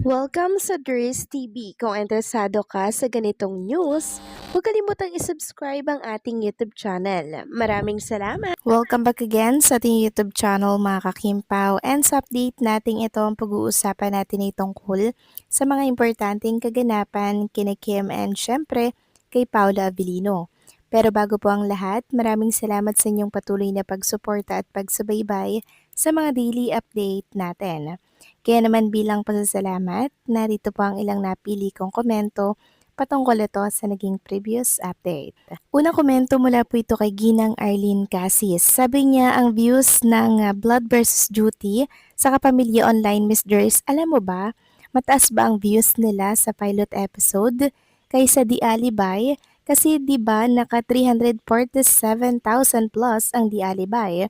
Welcome sa Dries TV. Kung interesado ka sa ganitong news, huwag kalimutang isubscribe ang ating YouTube channel. Maraming salamat! Welcome back again sa ating YouTube channel mga kakimpaw. And sa update natin ito ang pag-uusapan natin ay tungkol sa mga importanteng kaganapan kina Kim and syempre kay Paula Avellino. Pero bago po ang lahat, maraming salamat sa inyong patuloy na pagsuporta at pagsubaybay sa mga daily update natin. Kaya naman bilang pasasalamat, narito po ang ilang napili kong komento patungkol ito sa naging previous update. Unang komento mula po ito kay Ginang Arlene Casis. Sabi niya ang views ng Blood vs. Duty sa Kapamilya Online Miss Ders, alam mo ba, mataas ba ang views nila sa pilot episode kaysa Di Alibay? Kasi di ba naka 347,000 plus ang Di Alibay?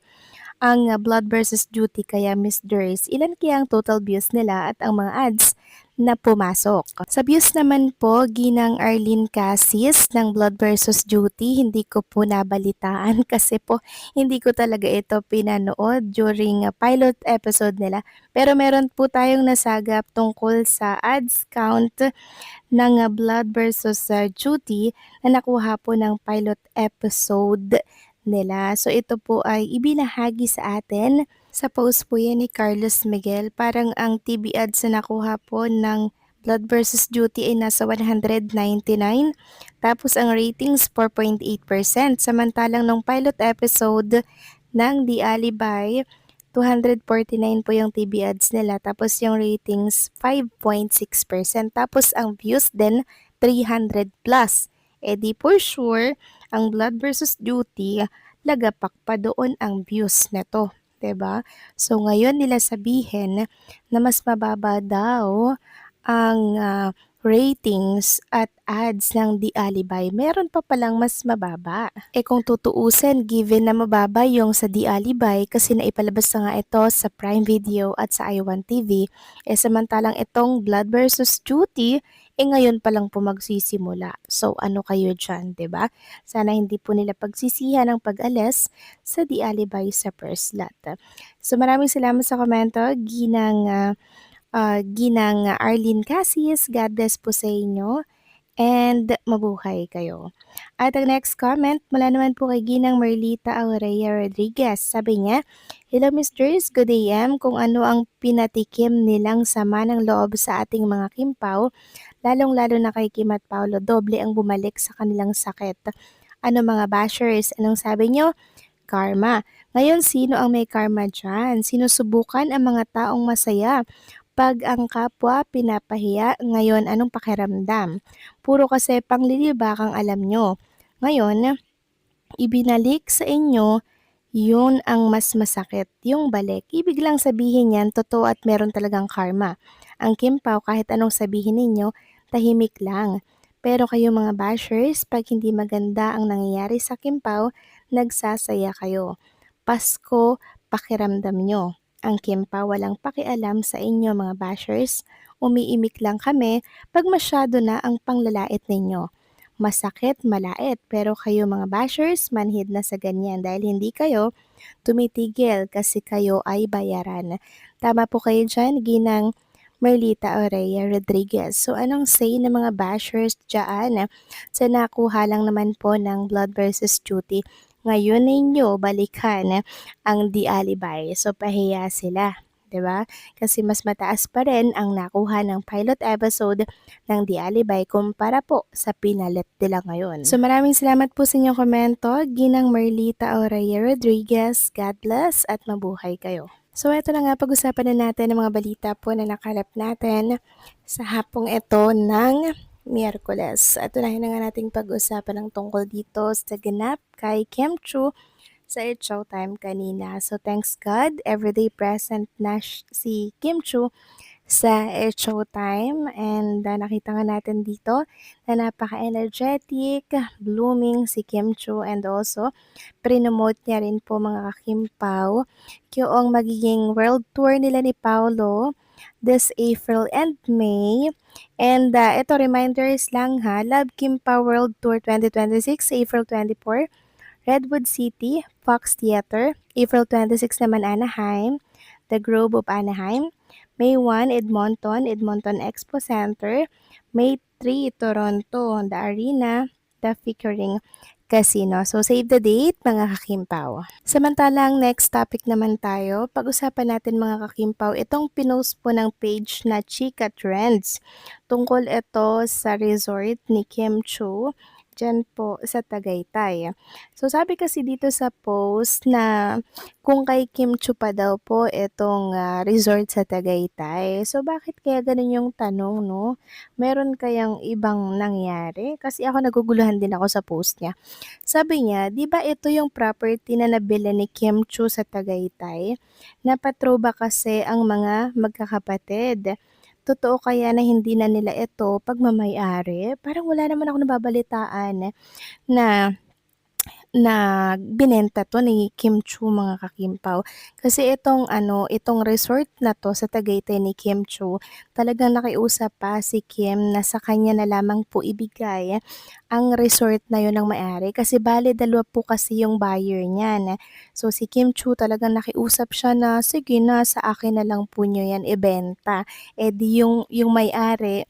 Ang Blood vs. Duty kaya Miss Ders, ilan kaya ang total views nila at ang mga ads na pumasok? Sa views naman po, Ginang Arlene Casis ng Blood vs. Duty, hindi ko po nabalitaan kasi po hindi ko talaga ito pinanood during pilot episode nila. Pero meron po tayong nasagap tungkol sa ads count ng Blood vs. Duty na nakuha po ng pilot episode nila. So ito po ay ibinahagi sa atin. Sa post po yan ni Carlos Miguel, parang ang TV ads na nakuha po ng Blood vs. Duty ay nasa 199. Tapos ang ratings 4.8%. Samantalang nung pilot episode ng The Alibay, 249 po yung TV ads nila. Tapos yung ratings 5.6%. Tapos ang views din 300 plus. Eh di for sure, ang Blood vs. Duty, lagapak pa doon ang views nito. 'Di ba? So ngayon nila sabihin na mas mababa daw ang ratings at ads ng The Alibay, meron pa palang mas mababa. Eh kung tutuusin, given na mababa yung sa The Alibay kasi naipalabas na nga ito sa Prime Video at sa iOne TV, eh samantalang itong Blood vs. Duty, eh ngayon pa lang po magsisimula. So ano kayo dyan, 'di ba? Sana hindi po nila pagsisihan ang pag-alis sa The Alibay sa first lot. So maraming salamat sa komento, Ginang Arlene Casis. God bless po sa inyo and mabuhay kayo. At ang next comment mula naman po kay Ginang Merlita Aurea Rodriguez. Sabi niya, "Hello Misters, good AM. Kung ano ang pinatikim nilang sama ng loob sa ating mga kimpaw, lalong-lalo na kay Kim at Paolo, doble ang bumalik sa kanilang sakit. Ano mga bashers, anong sabi nyo? Karma. Ngayon, sino ang may karma dyan? Sinusubukan ang mga taong masaya. Pag ang kapwa pinapahiya, ngayon anong pakiramdam? Puro kasi panglilibak ang alam nyo. Ngayon, ibinalik sa inyo, yun ang mas masakit, yung balik. Ibig lang sabihin yan, totoo at meron talagang karma. Ang Kimpaw, kahit anong sabihin ninyo, tahimik lang. Pero kayo mga bashers, pag hindi maganda ang nangyayari sa Kimpaw, nagsasaya kayo. Pasko, pakiramdam nyo. Ang Kimpaw walang pakialam sa inyo mga bashers. Umiimik lang kami pag masyado na ang panglalait ninyo. Masakit, malait, pero kayo mga bashers, manhid na sa ganyan dahil hindi kayo tumitigil kasi kayo ay bayaran. Tama po kayo dyan, Ginang Merlita Aurea Rodriguez. So anong say ng mga bashers dyan? Sa nakuha lang naman po ng Blood vs. Duty, ngayon ninyo balikan ang Di Alibay. So pahiya sila. 'Di ba? Kasi mas mataas pa rin ang nakuha ng pilot episode ng Di Alibay kumpara po sa pinalit nila ngayon. So maraming salamat po sa inyong komento, Ginang Merlita Aurea Rodriguez. God bless at mabuhay kayo. So ito na nga, pag-usapan na natin ang mga balita po na nakalap natin sa hapong ito ng Miyerkules. At unahin na nga nating pag-usapan ng tungkol dito sa ganap kay Kim Chu sa It's Showtime kanina. So thanks God, everyday present na si Kim Chu sa It's Showtime and nakita nga natin dito na napaka-energetic, blooming si Kim Chu and also prinomote niya rin po mga kakimpaw yung magiging world tour nila ni Paolo this April and May. And ito reminders lang ha, Love Kimpaw World Tour 2026, April 24, Redwood City, Fox Theater, April 26 naman Anaheim, The Grove of Anaheim, May 1, Edmonton, Edmonton Expo Center. May 3, Toronto, The Arena, The Pickering Casino. So, save the date, mga kakimpaw. Samantalang next topic naman tayo, pag-usapan natin mga kakimpaw, itong pinost po ng page na Chika Trends. Tungkol ito sa resort ni Kim Chu, dyan po sa Tagaytay. So, sabi kasi dito sa post na kung kay Kim Chu pa daw po itong resort sa Tagaytay. So, bakit kaya ganun yung tanong, no? Meron kayang ibang nangyari? Kasi ako naguguluhan din ako sa post niya. Sabi niya, 'di ba ito yung property na nabili ni Kim Chu sa Tagaytay? Napathrowback kasi ang mga magkakapatid. Totoo kaya na hindi na nila ito pagmamay-ari? Parang wala naman akong nababalitaan na binenta 'to ni Kim Chu, mga kakimpaw. Kasi itong resort na 'to sa Tagaytay ni Kim Chu, talagang nakiusap pa si Kim na sa kanya na lamang po ibigay ang resort na yun ng may-ari kasi bale dalawa po kasi yung buyer niyan. So si Kim Chu talagang nakiusap siya na, "Sige na, sa akin na lang po niyo yan ibenta." Eh di yung may-ari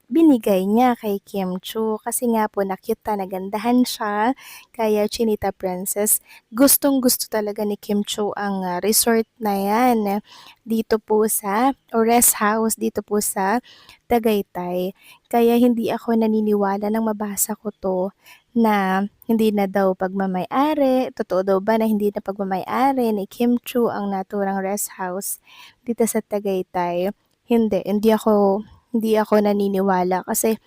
binigay niya kay Kim Chu kasi nga po na-cute-an, nagandahan siya kaya Chinita Princess. Gustong-gusto talaga ni Kim Chu ang resort na 'yan dito po sa o rest house dito po sa Tagaytay. Kaya hindi ako naniniwala nang mabasa ko 'to na hindi na daw pagmamay-ari, totoo daw ba na hindi na pagmamay-ari ni Kim Chu ang naturang rest house dito sa Tagaytay? Hindi ako naniniwala kasi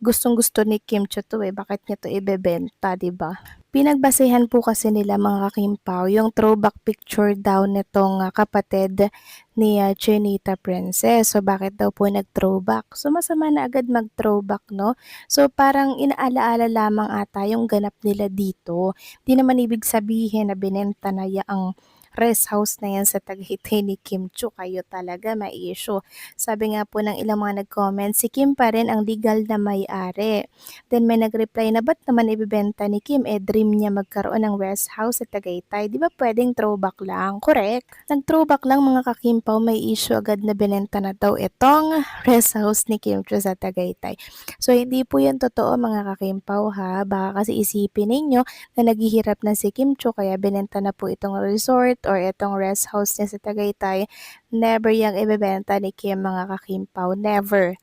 gustong-gusto ni Kim Chiu 'to, bakit niya 'to ibebenta, 'di ba? Pinagbasehan po kasi nila, mga kakimpaw, yung throwback picture daw nitong kapatid ni Chinita Princess. So, bakit daw po nag-throwback? So, masama na agad mag-throwback, no? So, parang inaalaala lamang ata yung ganap nila dito. Di naman ibig sabihin na binenta na ang rest house na yan sa Tagaytay ni Kim Chiu. Kayo talaga mai-issue. Sabi nga po ng ilang mga nag-comment, si Kim pa rin ang legal na may-ari. Then may nag-reply na, ba't naman ibibenta ni Kim? Dream niya magkaroon ng rest house sa Tagaytay. Di ba pwedeng throwback lang? Correct? Nag-throwback lang, mga kakimpaw, may issue agad na binenta na daw itong rest house ni Kim Chiu sa Tagaytay. So hindi po yan totoo, mga kakimpaw, ha. Baka kasi isipin ninyo na naghihirap na si Kim Chiu kaya binenta na po itong resort or itong rest house niya sa Tagaytay. Never yang ibebenta ni Kim, mga kakimpaw, never.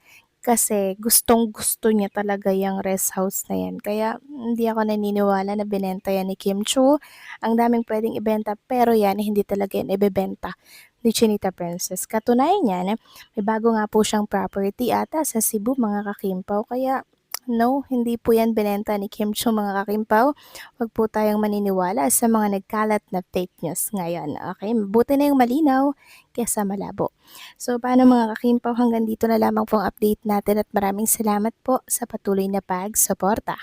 Kasi gustong-gusto niya talaga yung rest house na yan. Kaya hindi ako naniniwala na binenta yan ni Kim Chu. Ang daming pwedeng ibenta pero yan hindi talaga yan ibebenta ni Chinita Princess. Katunayan yan, may bago nga po siyang property ata sa Cebu, mga kakimpaw. Kaya no, hindi po yan binenta ni Kim Chu, mga kakimpaw. Huwag po tayong maniniwala sa mga nagkalat na fake news ngayon. Okay, mabuti na yung malinaw kaysa malabo. So, paano, mga kakimpaw, hanggang dito na lamang po ang update natin at maraming salamat po sa patuloy na pagsuporta.